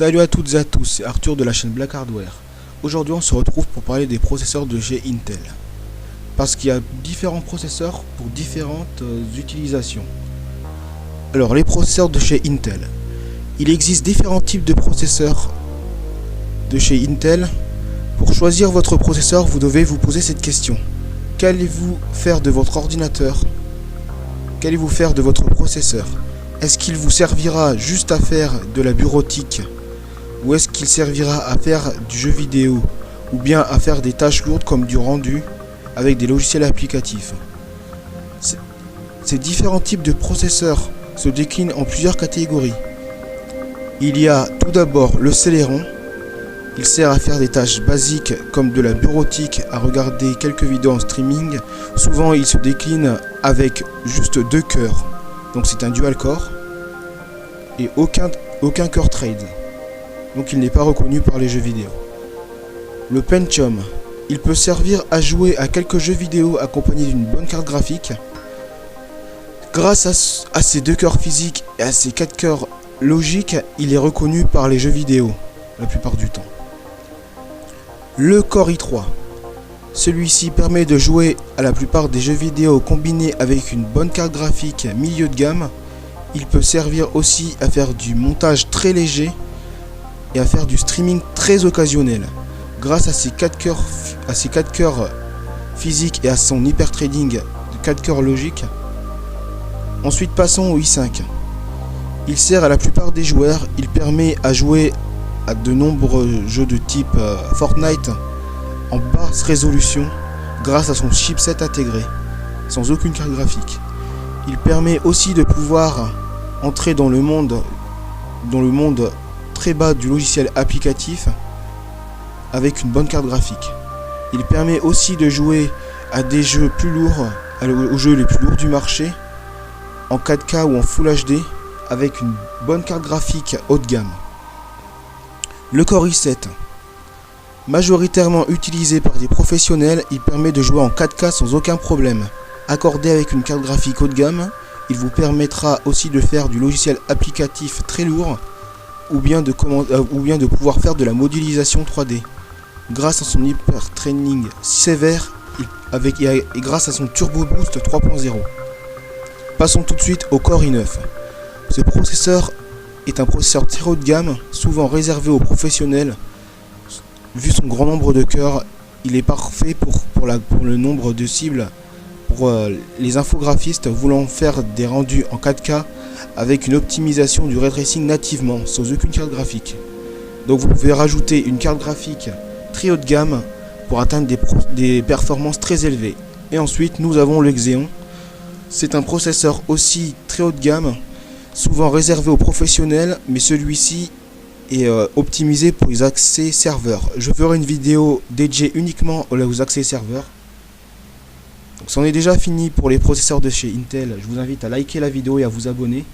Salut à toutes et à tous, c'est Arthur de la chaîne Black Hardware. Aujourd'hui on se retrouve pour parler des processeurs de chez Intel. Parce qu'il y a différents processeurs pour différentes utilisations. Alors les processeurs de chez Intel. Il existe différents types de processeurs de chez Intel. Pour choisir votre processeur, vous devez vous poser cette question. Qu'allez-vous faire de votre ordinateur? Qu'allez-vous faire de votre processeur? Est-ce qu'il vous servira juste à faire de la bureautique? Ou est-ce qu'il servira à faire du jeu vidéo? Ou bien à faire des tâches lourdes comme du rendu avec des logiciels applicatifs? Ces différents types de processeurs se déclinent en plusieurs catégories. Il y a tout d'abord le Celeron. Il sert à faire des tâches basiques comme de la bureautique, à regarder quelques vidéos en streaming. Souvent il se décline avec juste 2 cœurs. Donc c'est un dual core et aucun core trade. Donc il n'est pas reconnu par les jeux vidéo. Le Pentium, il peut servir à jouer à quelques jeux vidéo accompagnés d'une bonne carte graphique. Grâce à ses 2 cœurs physiques et à ses 4 cœurs logiques, il est reconnu par les jeux vidéo la plupart du temps. Le Core i3. Celui-ci permet de jouer à la plupart des jeux vidéo combinés avec une bonne carte graphique milieu de gamme. Il peut servir aussi à faire du montage très léger et à faire du streaming très occasionnel. Grâce à ses 4 cœurs physiques et à son hyper trading de 4 cœurs logiques. Ensuite passons au i5. Il sert à la plupart des joueurs. Il permet à jouer à de nombreux jeux de type Fortnite en basse résolution grâce à son chipset intégré, sans aucune carte graphique. Il permet aussi de pouvoir entrer dans le monde très bas du logiciel applicatif avec une bonne carte graphique. Il permet aussi de jouer à des jeux plus lourds, aux jeux les plus lourds du marché, en 4K ou en Full HD, avec une bonne carte graphique haut de gamme. Le Core i7. Majoritairement utilisé par des professionnels, il permet de jouer en 4K sans aucun problème. Accordé avec une carte graphique haut de gamme, il vous permettra aussi de faire du logiciel applicatif très lourd ou bien de pouvoir faire de la modélisation 3D. Grâce à son hyper training sévère et grâce à son Turbo Boost 3.0. Passons tout de suite au Core i9. Ce processeur est un processeur très haut de gamme, souvent réservé aux professionnels. Vu son grand nombre de cœurs, il est parfait pour le nombre de cibles, pour les infographistes voulant faire des rendus en 4K avec une optimisation du ray tracing nativement, sans aucune carte graphique. Donc vous pouvez rajouter une carte graphique très haut de gamme pour atteindre des performances très élevées. Et ensuite nous avons le Xeon. C'est un processeur aussi très haut de gamme, souvent réservé aux professionnels, mais celui-ci est optimisé pour les accès serveurs. Je ferai une vidéo dédiée uniquement aux accès serveurs. Donc c'en est déjà fini pour les processeurs de chez Intel. Je vous invite à liker la vidéo et à vous abonner.